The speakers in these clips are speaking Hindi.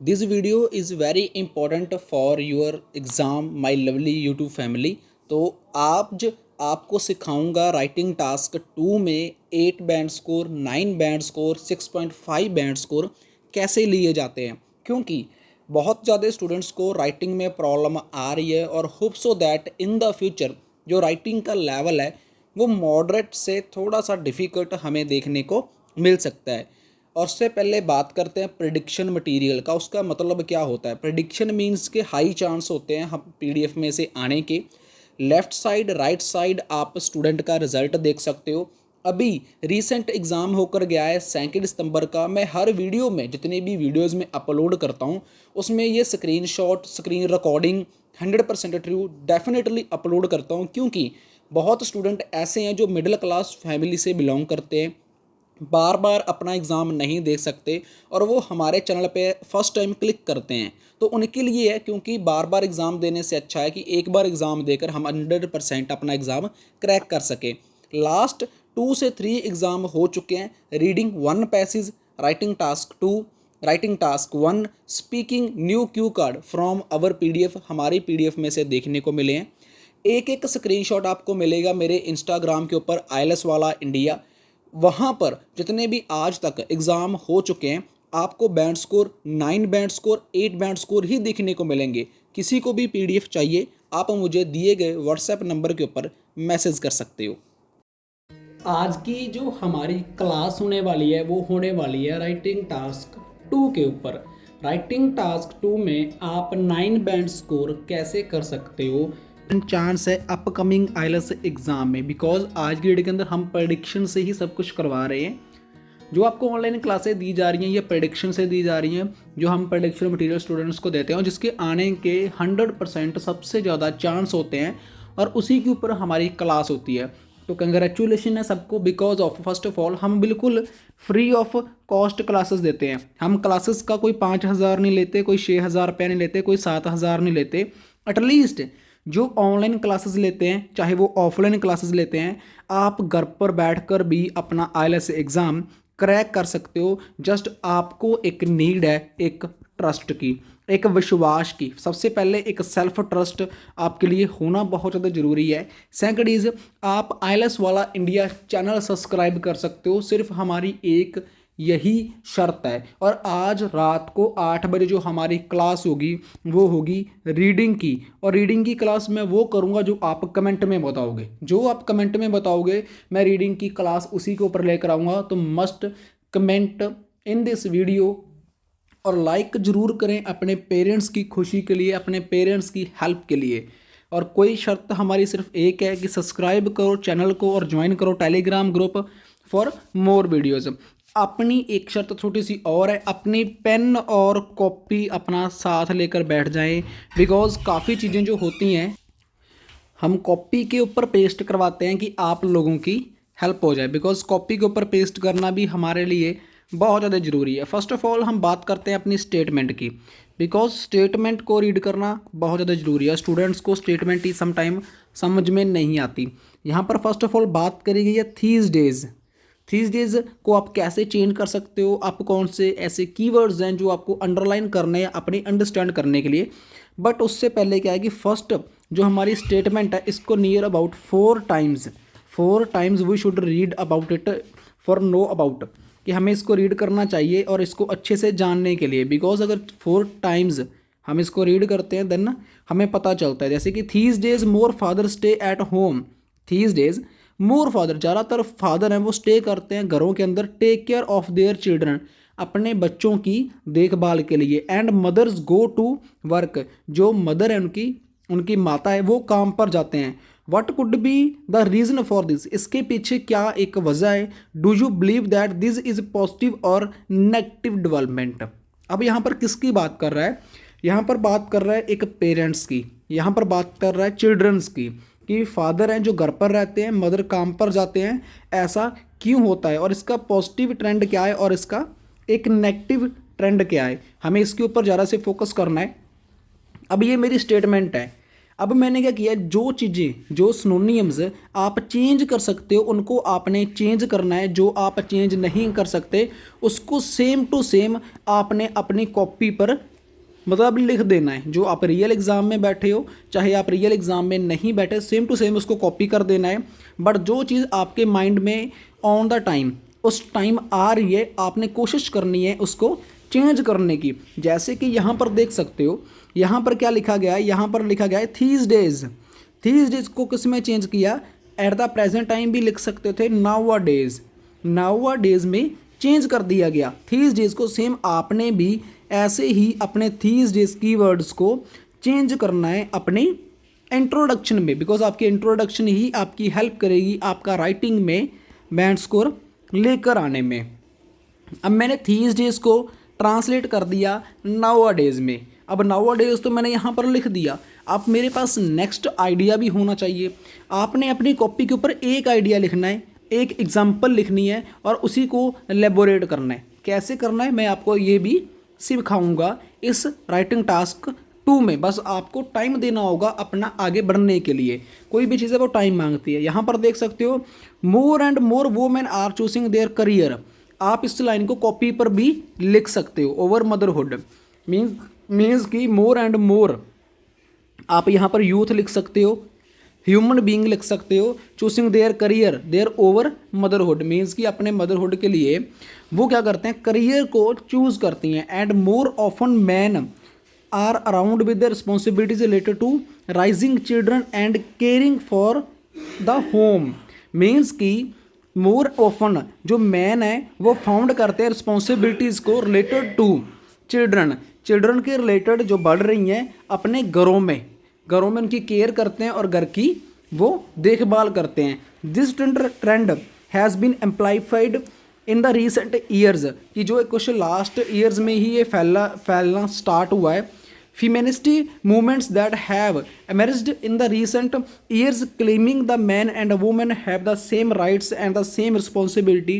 This video is very important for your exam, my lovely YouTube family. तो आज आपको सिखाऊंगा राइटिंग टास्क 2 में 8 band score, 9 band score, 6.5 band score कैसे लिए जाते हैं, क्योंकि बहुत ज़्यादा स्टूडेंट्स को राइटिंग में प्रॉब्लम आ रही है और hope so that in the future जो राइटिंग का लेवल है वो मॉडरेट से थोड़ा सा डिफ़िकल्ट हमें देखने को मिल सकता है। और उससे पहले बात करते हैं प्रिडिक्शन मटेरियल का। उसका मतलब क्या होता है? प्रिडिक्शन मीन्स के हाई चांस होते हैं हम पीडीएफ में से आने के। लेफ़्ट साइड राइट साइड आप स्टूडेंट का रिजल्ट देख सकते हो। अभी रीसेंट एग्ज़ाम होकर गया है 2 सितंबर का। मैं हर वीडियो में जितने भी वीडियोज़ में अपलोड करता हूँ उसमें ये screenshot screen recording 100% true definitely upload करता हूँ, क्योंकि बहुत स्टूडेंट ऐसे हैं जो मिडिल क्लास फैमिली से बिलोंग करते हैं, बार बार अपना एग्ज़ाम नहीं दे सकते और वो हमारे चैनल पे फर्स्ट टाइम क्लिक करते हैं। तो उनके लिए है, क्योंकि बार बार एग्ज़ाम देने से अच्छा है कि एक बार एग्ज़ाम देकर हम 100% अपना एग्ज़ाम क्रैक कर सकें। लास्ट 2 से 3 एग्ज़ाम हो चुके हैं। Reading 1 passage, writing task 2, writing task 1, speaking new cue card from our PDF, हमारी पीडीएफ में से देखने को मिले हैं। एक एक स्क्रीनशॉट आपको मिलेगा मेरे इंस्टाग्राम के ऊपर आईएलएस वाला इंडिया। वहाँ पर जितने भी आज तक एग्ज़ाम हो चुके हैं आपको band score 9 band score 8 band score ही देखने को मिलेंगे। किसी को भी पीडीएफ चाहिए आप मुझे दिए गए व्हाट्सएप नंबर के ऊपर मैसेज कर सकते हो। आज की जो हमारी क्लास होने वाली है वो होने वाली है राइटिंग टास्क 2 के ऊपर। राइटिंग टास्क 2 में आप 9 बैंड स्कोर कैसे कर सकते हो चांस है अपकमिंग आइलेट्स एग्ज़ाम में, बिकॉज आज की डेट के अंदर हम प्रेडिक्शन से ही सब कुछ करवा रहे हैं। जो आपको ऑनलाइन क्लासेस दी जा रही हैं ये प्रेडिक्शन से दी जा रही हैं, जो हम प्रेडिक्शन मटेरियल स्टूडेंट्स को देते हैं और जिसके आने के 100% सबसे ज़्यादा चांस होते हैं और उसी के ऊपर हमारी क्लास होती है। तो कंग्रेचुलेशन है सबको, because of first of all हम बिल्कुल फ्री ऑफ कॉस्ट क्लासेस देते हैं। हम क्लासेस का कोई 5,000 नहीं लेते, कोई 6,000 रुपये नहीं लेते, कोई 7,000 नहीं लेते। एटलीस्ट जो ऑनलाइन क्लासेस लेते हैं चाहे वो ऑफलाइन क्लासेस लेते हैं, आप घर पर बैठकर भी अपना आईएलटीएस एग्ज़ाम क्रैक कर सकते हो। जस्ट आपको एक नीड है एक ट्रस्ट की, एक विश्वास की। सबसे पहले एक सेल्फ ट्रस्ट आपके लिए होना बहुत ज़्यादा ज़रूरी है। सेकंड इज़ आप आईएलटीएस वाला इंडिया चैनल सब्सक्राइब कर सकते हो, सिर्फ हमारी एक यही शर्त है। और आज रात को 8 बजे जो हमारी क्लास होगी वो होगी रीडिंग की, और रीडिंग की क्लास मैं वो करूँगा जो आप कमेंट में बताओगे। जो आप कमेंट में बताओगे मैं रीडिंग की क्लास उसी के ऊपर लेकर आऊँगा। तो must comment in this video और लाइक ज़रूर करें अपने पेरेंट्स की खुशी के लिए, अपने पेरेंट्स की हेल्प के लिए। और कोई शर्त हमारी सिर्फ एक है कि सब्सक्राइब करो चैनल को और ज्वाइन करो Telegram group for more videos. अपनी एक शर्त छोटी सी और है, अपनी पेन और कॉपी अपना साथ लेकर बैठ जाएं, बिकॉज़ काफ़ी चीज़ें जो होती हैं हम कॉपी के ऊपर पेस्ट करवाते हैं कि आप लोगों की हेल्प हो जाए, बिकॉज़ कॉपी के ऊपर पेस्ट करना भी हमारे लिए बहुत ज़्यादा ज़रूरी है। फर्स्ट ऑफ ऑल हम बात करते हैं अपनी स्टेटमेंट की, बिकॉज स्टेटमेंट को रीड करना बहुत ज़्यादा ज़रूरी है। स्टूडेंट्स को स्टेटमेंट ही समटाइम समझ में नहीं आती। यहाँ पर फर्स्ट ऑफ ऑल बात करी गई है थीस डेज। थीस डेज को आप कैसे चेंज कर सकते हो, आप कौन से ऐसे कीवर्ड्स हैं जो आपको अंडरलाइन करने हैं अपने अंडरस्टैंड करने के लिए। बट उससे पहले क्या है कि फर्स्ट जो हमारी स्टेटमेंट है इसको near about 4 times we should read about it for know about, कि हमें इसको रीड करना चाहिए और इसको अच्छे से जानने के लिए। बिकॉज अगर 4 टाइम्स हम इसको रीड करते हैं देन हमें पता चलता है। जैसे कि these days more father stay at home, these days more father, ज़्यादातर फादर हैं वो स्टे करते हैं घरों के अंदर, take care of their children, अपने बच्चों की देखभाल के लिए। And mothers go to work, जो मदर है उनकी उनकी माता है वो काम पर जाते हैं। What could be the reason for this, इसके पीछे क्या एक वजह है। Do you believe that this is positive और नेगेटिव डेवलपमेंट। अब यहाँ पर किसकी बात कर रहा है? यहाँ पर बात कर रहा है एक पेरेंट्स की, यहाँ पर बात कर रहा है चिल्ड्रंस की, कि फादर हैं जो घर पर रहते हैं, मदर काम पर जाते हैं, ऐसा क्यों होता है और इसका पॉजिटिव ट्रेंड क्या है और इसका एक नेगेटिव ट्रेंड क्या है। हमें इसके ऊपर ज़्यादा से फोकस करना है। अब ये मेरी स्टेटमेंट है। अब मैंने क्या किया, जो चीज़ें जो सिनोनिम्स आप चेंज कर सकते हो उनको आपने चेंज करना है, जो आप चेंज नहीं कर सकते उसको सेम टू सेम आपने अपनी कॉपी पर मतलब लिख देना है। जो आप रियल एग्ज़ाम में बैठे हो चाहे आप रियल एग्ज़ाम में नहीं बैठे, सेम टू सेम उसको कॉपी कर देना है। बट जो चीज़ आपके माइंड में ऑन द टाइम उस टाइम आ रही है, आपने कोशिश करनी है उसको चेंज करने की। जैसे कि यहाँ पर देख सकते हो, यहाँ पर क्या लिखा गया है, यहाँ पर लिखा गया है थीस डेज। थीस डेज को किस में चेंज किया, एट द प्रेजेंट टाइम भी लिख सकते थे, नाउ अ डेज। नाउ अ डेज में चेंज कर दिया गया। थीस डेज को सेम आपने भी ऐसे ही अपने थीस डेज कीवर्ड्स को चेंज करना है अपने इंट्रोडक्शन में, बिकॉज आपकी इंट्रोडक्शन ही आपकी हेल्प करेगी आपका राइटिंग में बैंड स्कोर लेकर आने में। अब मैंने थीस डेज को ट्रांसलेट कर दिया नाउ अ डेज में। अब नाउ अ डेज तो मैंने यहाँ पर लिख दिया। अब मेरे पास नेक्स्ट आइडिया भी होना चाहिए। आपने अपनी कॉपी के ऊपर एक आइडिया लिखना है, एक एग्जाम्पल लिखनी है और उसी को एलेबोरेट करना है। कैसे करना है मैं आपको ये भी सिखाऊंगा इस राइटिंग टास्क 2 में। बस आपको टाइम देना होगा अपना आगे बढ़ने के लिए। कोई भी चीज़ है वो टाइम मांगती है। यहाँ पर देख सकते हो, more and more women are choosing their career. आप इस लाइन को कॉपी पर भी लिख सकते हो। ओवर मदरहुड मीन्स कि मोर एंड मोर आप यहाँ पर यूथ लिख सकते हो, ह्यूमन बीइंग लिख सकते हो। Choosing their career, their over motherhood means कि अपने मदरहुड के लिए वो क्या करते हैं, करियर को चूज करती हैं। And more often man are around with the responsibilities related to raising children and caring for the home. Means कि मोर ऑफन जो मैन है वो फाउंड करते हैं रिस्पॉन्सिबिलिटीज़ को रिलेटेड टू चिल्ड्रन। चिल्ड्रन के रिलेटेड जो बढ़ रही हैं अपने घरों में उनकी केयर करते हैं और घर की वो देखभाल करते हैं। This trend has been amplified in the recent years, कि जो कुछ लास्ट ईयर्स में ही ये फैलना स्टार्ट हुआ है। Feminist movements that have emerged in the recent years claiming the man and woman have the same rights and the same responsibility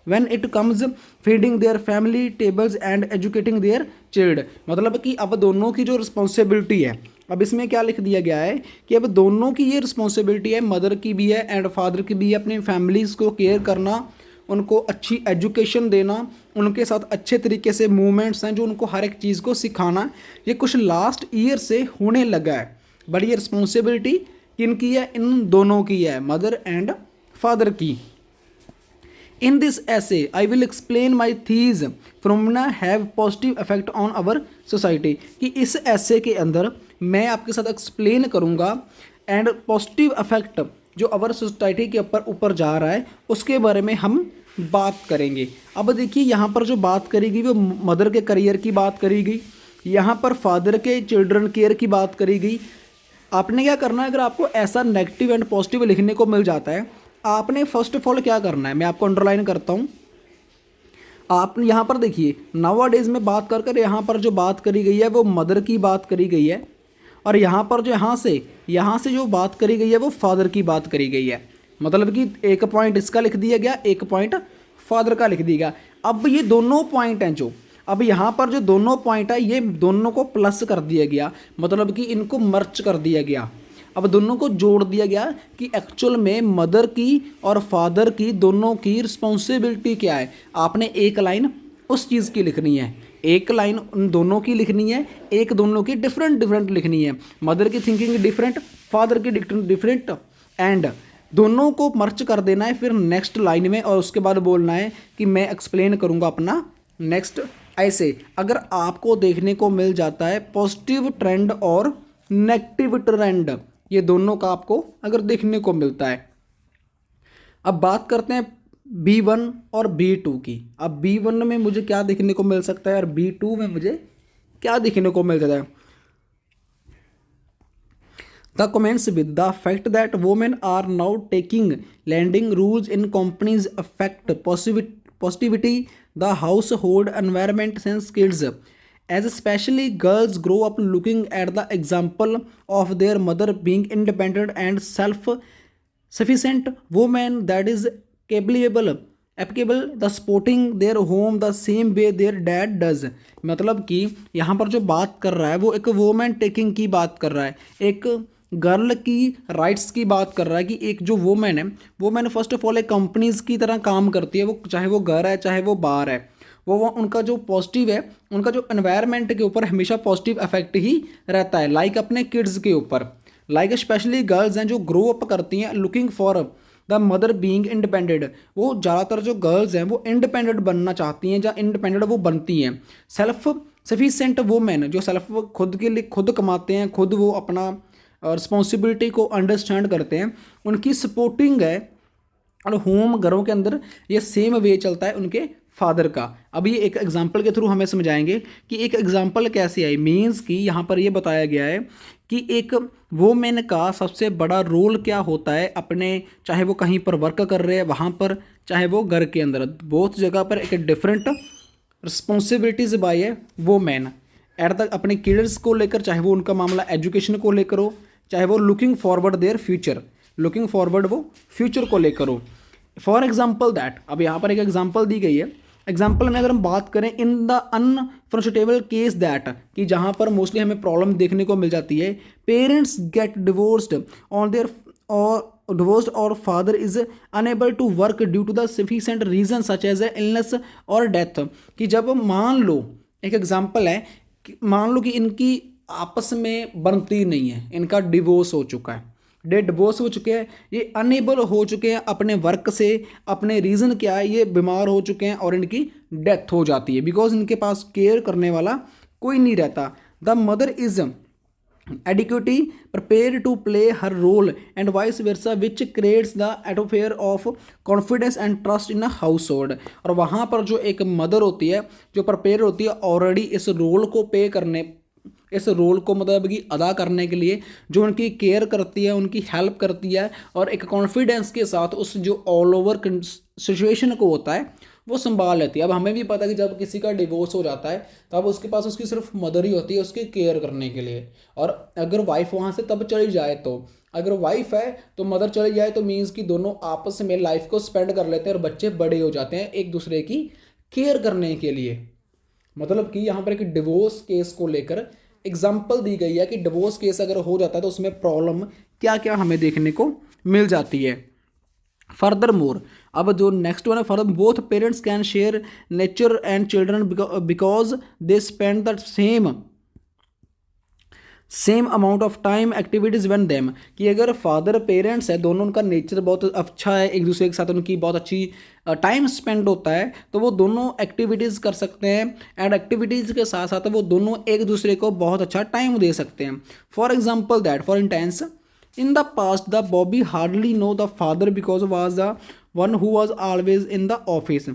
when it comes feeding their family tables and educating their child। मतलब कि अब दोनों की जो रिस्पॉन्सिबिलिटी है, अब इसमें क्या लिख दिया गया है कि अब दोनों की ये रिस्पॉन्सिबिलिटी है, मदर की भी है एंड फादर की भी है, अपनी फैमिलीज़ को केयर करना, उनको अच्छी एजुकेशन देना, उनके साथ अच्छे तरीके से मूवमेंट्स हैं जो उनको हर एक चीज़ को सिखाना। ये कुछ लास्ट ईयर से होने लगा है। बट ये रिस्पॉन्सिबिलिटी किनकी है, इन दोनों की है, मदर एंड फादर की। In this essay I will explain my thesis फ्रोमना have positive effect on our society, कि इस ऐसे के अंदर मैं आपके साथ एक्सप्लेन करूँगा एंड पॉजिटिव इफेक्ट जो अवर सोसाइटी के ऊपर जा रहा है उसके बारे में हम बात करेंगे। अब देखिए यहाँ पर जो बात करी गई वो मदर के करियर की बात करी गई, यहाँ पर फादर के चिल्ड्रन केयर की बात करी गई। आपने क्या करना है, अगर आपको ऐसा नेगेटिव एंड पॉजिटिव लिखने को मिल जाता है, आपने फर्स्ट ऑफ ऑल क्या करना है, मैं आपको अंडरलाइन करता हूँ। आप यहाँ पर देखिए नाउ डेज में बात कर कर यहाँ पर जो बात करी गई है वो मदर की बात करी गई है, और यहाँ पर जो यहाँ से जो बात करी गई है वो फादर की बात करी गई है। मतलब कि एक पॉइंट इसका लिख दिया गया, एक पॉइंट फादर का लिख दिया गया। अब ये दोनों पॉइंट हैं जो अब यहाँ पर जो दोनों पॉइंट है ये दोनों को प्लस कर दिया गया, मतलब कि इनको मर्च कर दिया गया। अब दोनों को जोड़ दिया गया कि एक्चुअल में मदर की और फादर की दोनों की रिस्पॉन्सिबिलिटी क्या है। आपने एक लाइन उस चीज़ की लिखनी है, एक लाइन उन दोनों की लिखनी है, एक दोनों की डिफरेंट लिखनी है। मदर की थिंकिंग डिफरेंट, फादर की डिफरेंट, एंड दोनों को मर्च कर देना है फिर नेक्स्ट लाइन में, और उसके बाद बोलना है कि मैं एक्सप्लेन करूँगा अपना नेक्स्ट। ऐसे अगर आपको देखने को मिल जाता है पॉजिटिव ट्रेंड और नेगेटिव ट्रेंड, ये दोनों का आपको अगर देखने को मिलता है। अब बात करते हैं B1 और B2 की। अब B1 में मुझे क्या देखने को मिल सकता है और B2 में मुझे क्या देखने को मिल सकता है। The comments with the fact that women are now taking landing rules in companies affect positivity the household environment since kids as especially girls grow up looking at the example of their mother being independent and self-sufficient woman that is capable the supporting their home the same way their dad does। मतलब कि यहाँ पर जो बात कर रहा है वो एक वोमेन टेकिंग की बात कर रहा है, एक गर्ल की राइट्स की बात कर रहा है कि एक जो वोमेन है, वोमेन फर्स्ट ऑफ ऑल एक कंपनीज की तरह काम करती है, वो चाहे वो घर है चाहे वो बाहर है, वो उनका जो पॉजिटिव है, उनका जो एनवायरनमेंट के ऊपर हमेशा पॉजिटिव इफेक्ट ही रहता है, लाइक अपने किड्स के ऊपर, लाइक स्पेशली गर्ल्स हैं जो ग्रो अप करती हैं looking for the mother being independent, वो ज़्यादातर जो गर्ल्स हैं वो इंडिपेंडेंट बनना चाहती हैं, या इंडिपेंडेंट वो बनती हैं। सेल्फ सफिशेंट वोमेन जो सेल्फ खुद के लिए खुद कमाते हैं, खुद वो अपना रिस्पॉन्सिबिलिटी को अंडरस्टैंड करते हैं, उनकी सपोर्टिंग है। और होम घरों के अंदर ये सेम वे चलता है उनके फादर का। अब ये एक एग्जांपल के थ्रू हमें समझाएंगे कि एक एग्जांपल कैसे आई, मीन्स कि यहाँ पर ये बताया गया है कि एक वोमेन का सबसे बड़ा रोल क्या होता है अपने, चाहे वो कहीं पर वर्क कर रहे हैं वहाँ पर, चाहे वो घर के अंदर, बहुत जगह पर एक डिफरेंट रिस्पॉन्सिबिलिटीज बाय है वोमेन एट तक अपने किड्स को लेकर, चाहे वो उनका मामला एजुकेशन को लेकर हो, चाहे वो looking forward their future, looking forward वो फ्यूचर को लेकर हो। फॉर एग्जाम्पल दैट, अब यहाँ पर एक एग्जाम्पल दी गई है। एग्जाम्पल में अगर हम बात करें इन द अनफॉर्चुनेबल केस दैट, कि जहाँ पर मोस्टली हमें प्रॉब्लम देखने को मिल जाती है, parents get divorced on their और डिवोर्स्ड और father is unable to work due to the sufficient reason such as illness और डेथ, कि जब मान लो एक एग्जाम्पल है मान लो कि इनकी आपस में बनती नहीं है, इनका डिवोर्स हो चुका है, डिवोर्स हो चुके हैं, ये अनेबल हो चुके हैं अपने वर्क से, अपने रीज़न क्या है, ये बीमार हो चुके हैं और इनकी डेथ हो जाती है बिकॉज इनके पास केयर करने वाला कोई नहीं रहता। The mother is adequately prepared to play her role and vice versa which creates the atmosphere of confidence and trust in a household। और वहाँ पर जो एक मदर होती है जो प्रिपेयर होती है ऑलरेडी इस रोल को पे करने, इस रोल को मतलब कि अदा करने के लिए, जो उनकी केयर करती है, उनकी हेल्प करती है और एक कॉन्फिडेंस के साथ उस जो ऑल ओवर सिचुएशन को होता है वो संभाल लेती है। अब हमें भी पता है कि जब किसी का डिवोर्स हो जाता है तब उसके पास उसकी सिर्फ मदर ही होती है उसकी केयर करने के लिए, और अगर वाइफ वहाँ से तब चली जाए, तो अगर वाइफ है तो मदर चली जाए तो मीन्स कि दोनों आपस में लाइफ को स्पेंड कर लेते हैं और बच्चे बड़े हो जाते हैं एक दूसरे की केयर करने के लिए। मतलब कि यहाँ पर एक डिवोर्स केस को लेकर एग्जाम्पल दी गई है कि डिवोर्स केस अगर हो जाता है तो उसमें प्रॉब्लम क्या क्या हमें देखने को मिल जाती है। फर्दर मोर, अब जो नेक्स्ट वन है, further both parents can share nature and children because they spend the same amount of time activities one them, कि अगर फादर पेरेंट्स है दोनों, उनका नेचर बहुत अच्छा है, एक दूसरे के साथ उनकी बहुत अच्छी टाइम स्पेंड होता है, तो वो दोनों एक्टिविटीज़ कर सकते हैं एंड एक्टिविटीज़ के साथ साथ वो दोनों एक दूसरे को बहुत अच्छा टाइम दे सकते हैं। For example that, for instance in the past the bobby hardly know the father because was the one who was always in the office,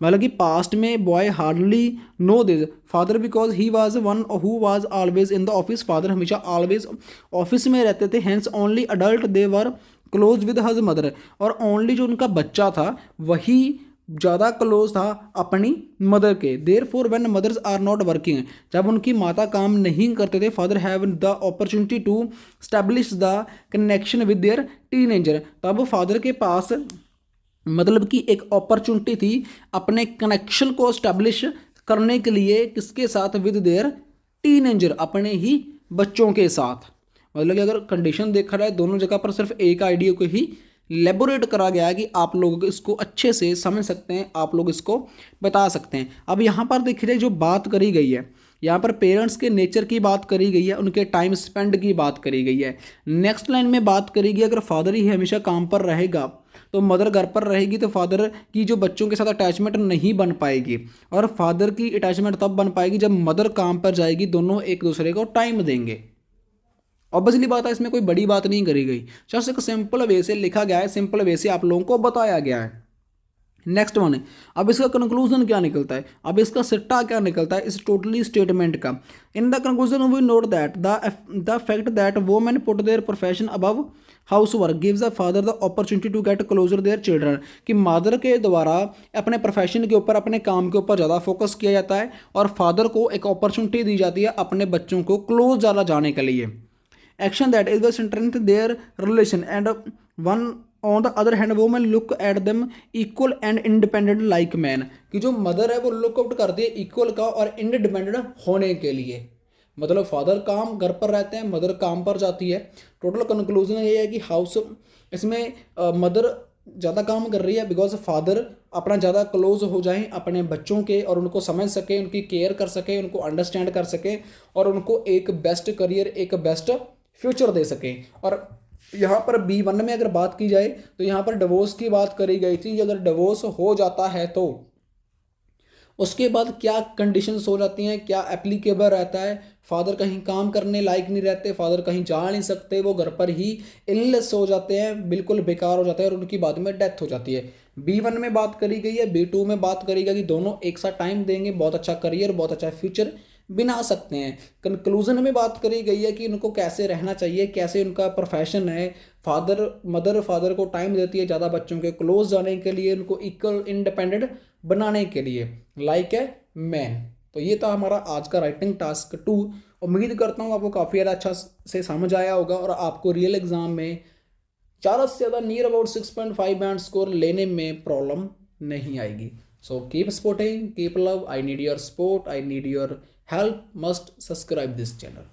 मतलब कि पास्ट में boy hardly know this father because he was one who was always in the office, father हमेशा ऑलवेज ऑफिस में रहते थे, hence only adult they were close with his mother, और ओनली जो उनका बच्चा था वही ज़्यादा क्लोज था अपनी मदर के। Therefore when mothers are not working, जब उनकी माता काम नहीं करते थे, father have the opportunity to establish the connection with their teenager, तब फादर के पास मतलब कि एक अपॉर्चुनिटी थी अपने कनेक्शन को स्टैब्लिश करने के लिए, किसके साथ, विद देयर टीनेजर, अपने ही बच्चों के साथ। मतलब कि अगर कंडीशन देखा जाए दोनों जगह पर सिर्फ एक आइडिया को ही लेबोरेट करा गया है कि आप लोग इसको अच्छे से समझ सकते हैं, आप लोग इसको बता सकते हैं। अब यहाँ पर देखिए जाए जो बात करी गई है, यहाँ पर पेरेंट्स के नेचर की बात करी गई है, उनके टाइम स्पेंड की बात करी गई है। नेक्स्ट लाइन में बात करी गई अगर फादर ही हमेशा काम पर रहेगा तो मदर घर पर रहेगी, तो फादर की जो बच्चों के साथ अटैचमेंट नहीं बन पाएगी, और फादर की अटैचमेंट तब बन पाएगी जब मदर काम पर जाएगी, दोनों एक दूसरे को टाइम देंगे। ऑब्वियसली बात है, इसमें कोई बड़ी बात नहीं करी गई, जस्ट एक सिंपल वे से लिखा गया है, सिंपल वे से आप लोगों को बताया गया है। नेक्स्ट वन है, अब इसका कंक्लूजन क्या निकलता है, अब इसका सिट्टा क्या निकलता है इस टोटली स्टेटमेंट का। In the conclusion we note that the fact that women put their profession above house work gives the father the opportunity to get closer their children, कि मदर के द्वारा अपने प्रोफेशन के ऊपर, अपने काम के ऊपर ज़्यादा फोकस किया जाता है और फादर को एक अपॉर्चुनिटी दी जाती है अपने बच्चों को क्लोज ज़्यादा जाने के लिए। Action that is the strength there relation and one on the other hand women look at them equal and independent like man, कि जो मदर है वो लुकआउट करती है इक्वल का और इंडिपेंडेंट होने के लिए। मतलब फादर काम घर पर रहते हैं, मदर काम पर जाती है। टोटल कंक्लूजन ये है कि हाउस इसमें मदर ज़्यादा काम कर रही है बिकॉज फादर अपना ज़्यादा क्लोज हो जाएं अपने बच्चों के और उनको समझ सकें, उनकी केयर कर सकें, उनको अंडरस्टैंड कर सकें और उनको एक बेस्ट करियर, एक बेस्ट फ्यूचर दे सकें। और यहाँ पर B1 में अगर बात की जाए तो यहाँ पर डिवोर्स की बात करी गई थी। अगर डिवोर्स हो जाता है तो उसके बाद क्या कंडीशंस हो जाती हैं, क्या एप्लीकेबल रहता है। फादर कहीं काम करने लायक नहीं रहते, फादर कहीं जा नहीं सकते, वो घर पर ही इलनेस हो जाते हैं, बिल्कुल बेकार हो जाते हैं और उनकी बाद में डेथ हो जाती है। B1 में बात करी गई है, B2 में बात करी गई कि दोनों एक साथ टाइम देंगे, बहुत अच्छा करियर, बहुत अच्छा फ्यूचर बना सकते हैं। कंक्लूजन में बात करी गई है कि उनको कैसे रहना चाहिए, कैसे उनका प्रोफेशन है। फादर को टाइम देती है ज़्यादा बच्चों के क्लोज जाने के लिए, उनको इक्वल इंडिपेंडेंट बनाने के लिए, लाइक ए मैन। तो ये था हमारा आज का राइटिंग टास्क 2। उम्मीद करता हूँ आपको काफ़ी ज़्यादा अच्छा से समझ आया होगा और आपको रियल एग्जाम में ज़्यादा से ज़्यादा नियर अबाउट 6.5 बैंड स्कोर लेने में प्रॉब्लम नहीं आएगी। So keep supporting, keep love, I need your support, I need your help, must subscribe this channel.